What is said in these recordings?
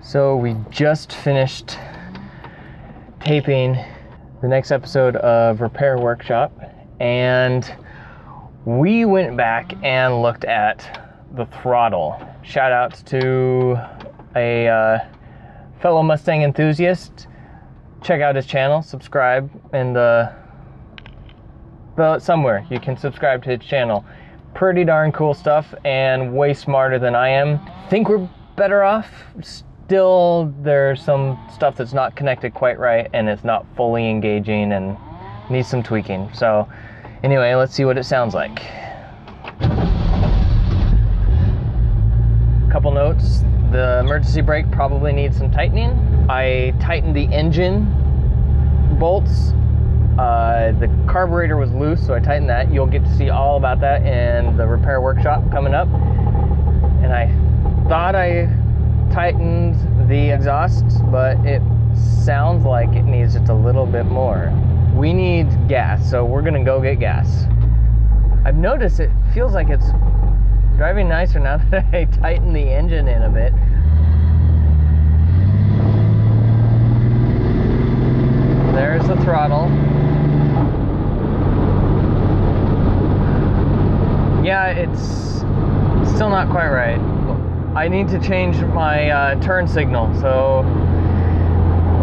So we just finished taping the next episode of Repair Workshop, and we went back and looked at the Throttle. Shout outs to a fellow Mustang enthusiast. Check out his channel, subscribe, and somewhere you can subscribe to his channel. Pretty darn cool stuff and way smarter than I am. Think we're better off. Still, there's some stuff that's not connected quite right and it's not fully engaging and needs some tweaking. So anyway, let's see what it sounds like. Couple notes. The emergency brake probably needs some tightening. I tightened the engine bolts. The carburetor was loose, so I tightened that. You'll get to see all about that in the Repair Workshop coming up. And I thought I tightened the exhausts, but it sounds like it needs just a little bit more. We need gas, so we're gonna go get gas. I've noticed it feels like it's driving nicer now that I tightened the engine in a bit. There's the throttle. Yeah, it's still not quite right. I need to change my turn signal. So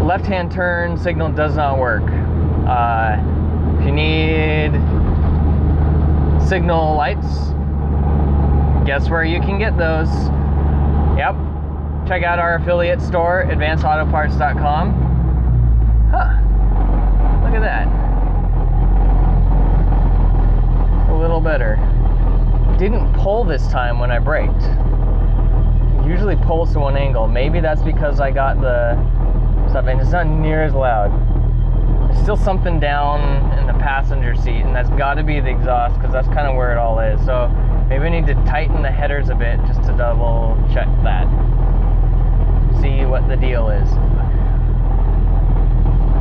left-hand turn signal does not work. If you need signal lights, guess where you can get those? Yep. Check out our affiliate store, advancedautoparts.com. Huh. Look at that. A little better. Didn't pull this time when I braked. Usually pulls to one angle. Maybe that's because I got the stuff and it's not near as loud. There's still something down in the passenger seat, and that's got to be the exhaust because that's kind of where it all is. So maybe I need to tighten the headers a bit just to double check that. See what the deal is.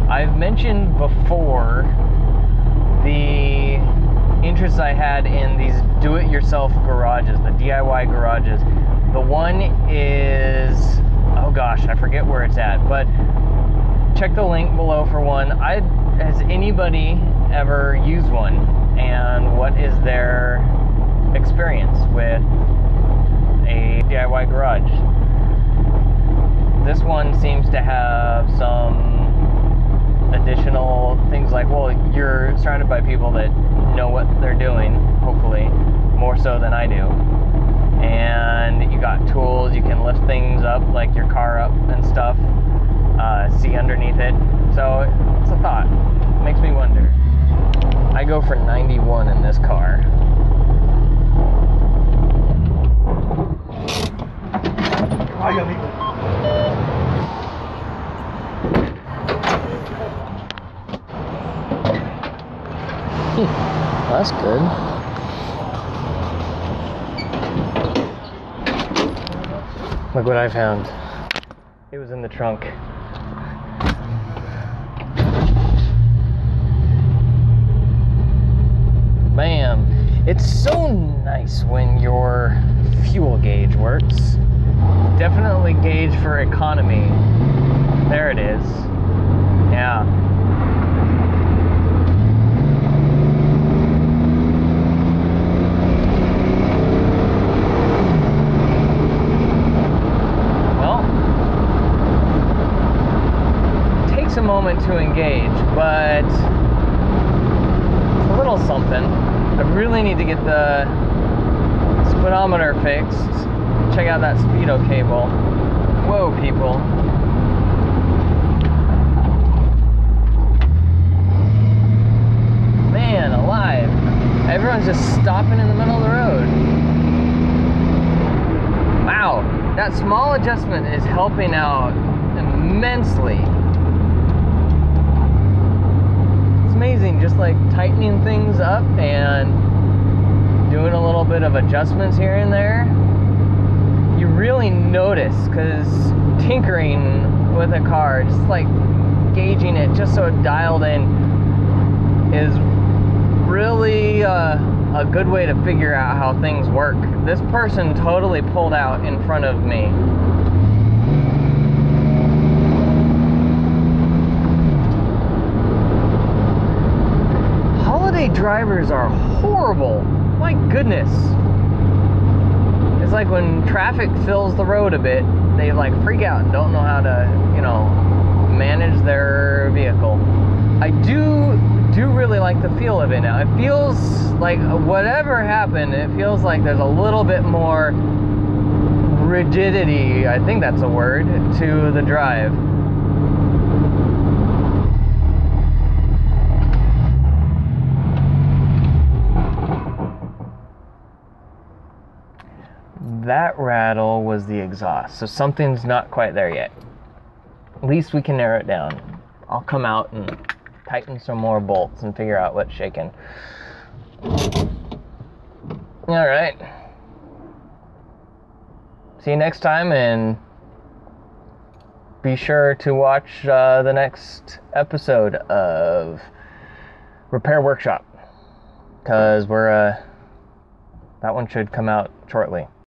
I've mentioned before the interest I had in these do-it-yourself garages, the DIY garages. The one is, oh gosh, I forget where it's at, but check the link below for one. Has anybody ever used one? And what is their experience with a DIY garage? This one seems to have some additional things like, well, you're surrounded by people that know what they're doing, hopefully, more so than I do. And you got tools, you can lift things up, like your car up and stuff, see underneath it. So it's a thought. Makes me wonder. I go for 91 in this car. That's good. Look what I found. It was in the trunk. Bam! It's so nice when your fuel gauge works. Definitely gauge for economy. There it is. Yeah. A moment to engage, but it's a little something. I really need to get the speedometer fixed. Check out that speedo cable. Whoa, people. Man alive. Everyone's just stopping in the middle of the road. Wow, that small adjustment is helping out immensely. Amazing, just like tightening things up and doing a little bit of adjustments here and there. You really notice, because tinkering with a car, just like gauging it just so it dialed in, is really a good way to figure out how things work. This person totally pulled out in front of me. daily drivers are horrible. My goodness. It's like when traffic fills the road a bit, they like freak out and don't know how to, you know, manage their vehicle. I do really like the feel of it now. It feels like whatever happened, it feels like there's a little bit more rigidity, I think that's a word, to the drive. That rattle was the exhaust, so something's not quite there yet. At least we can narrow it down. I'll come out and tighten some more bolts and figure out what's shaking. All right. See you next time, and be sure to watch the next episode of Repair Workshop, because that one should come out shortly.